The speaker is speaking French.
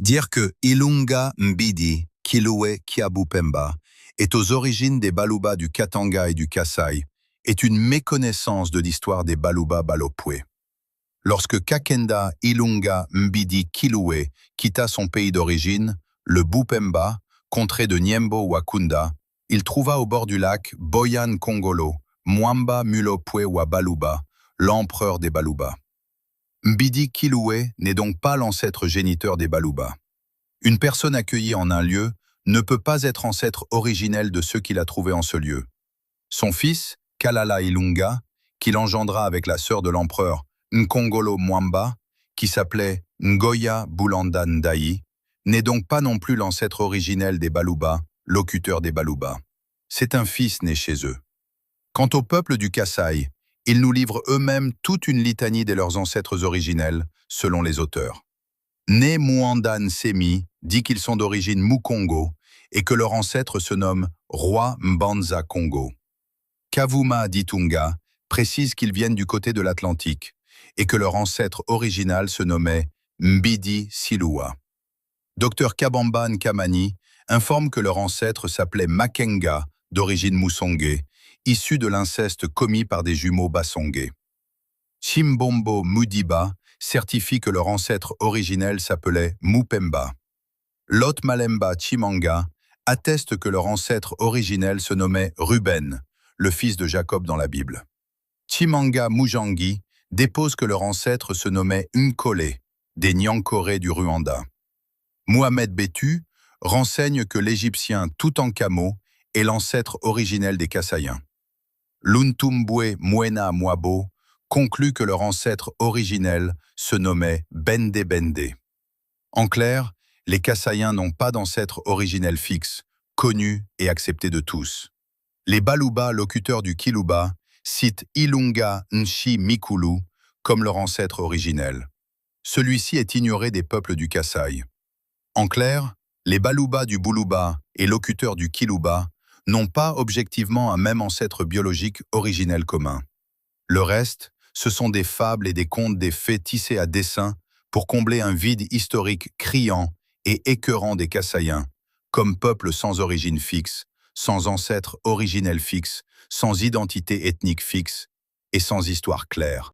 Dire que Ilunga Mbidi, Kilauea Kiabupemba est aux origines des Baluba du Katanga et du Kasaï est une méconnaissance de l'histoire des Baluba Balopwe. Lorsque Kakenda Ilunga Mbidi Kilauea quitta son pays d'origine, le Bupemba, contrée de Nyembo Wakunda, il trouva au bord du lac Boyan Kongolo, Mwamba Mulopwe wa Baluba, l'empereur des Baluba. Mbidi Kilauea n'est donc pas l'ancêtre géniteur des Baluba. Une personne accueillie en un lieu ne peut pas être ancêtre originel de ceux qu'il a trouvés en ce lieu. Son fils, Kalala Ilunga, qu'il engendra avec la sœur de l'empereur Nkongolo Mwamba, qui s'appelait Ngoya Bulanda Ndayi, n'est donc pas non plus l'ancêtre originel des Baluba, locuteurs des Baluba. C'est un fils né chez eux. Quant au peuple du Kasaï, ils nous livrent eux-mêmes toute une litanie de leurs ancêtres originels, selon les auteurs. Né Muandan Semi dit qu'ils sont d'origine Mukongo et que leur ancêtre se nomme Roi Mbanza Congo. Kavuma Ditunga précise qu'ils viennent du côté de l'Atlantique et que leur ancêtre original se nommait Mbidi Silua. Dr Kabamban Kamani informe que leur ancêtre s'appelait Makenga, d'origine Musonge, issu de l'inceste commis par des jumeaux Basonge. Chimbombo Mudiba certifie que leur ancêtre originel s'appelait Mupemba. Lot Malemba Chimanga atteste que leur ancêtre originel se nommait Ruben, le fils de Jacob dans la Bible. Chimanga Mujangi dépose que leur ancêtre se nommait Nkole, des Nyankore du Rwanda. Mohamed Betu renseigne que l'Égyptien Toutankhamon est l'ancêtre originel des Kasaïens. Luntumbwe Mwena Mwabo conclut que leur ancêtre originel se nommait Bende Bende. En clair, les Kasaïens n'ont pas d'ancêtre originel fixe, connu et accepté de tous. Les Baluba, locuteurs du Kiluba, citent Ilunga Nshi Mikulu comme leur ancêtre originel. Celui-ci est ignoré des peuples du Kasaï. En clair, les Baluba du Buluba et locuteurs du Kiluba n'ont pas objectivement un même ancêtre biologique originel commun. Le reste, ce sont des fables et des contes des fées tissés à dessein pour combler un vide historique criant et écœurant des Kasaïens, comme peuple sans origine fixe, sans ancêtre originel fixe, sans identité ethnique fixe et sans histoire claire.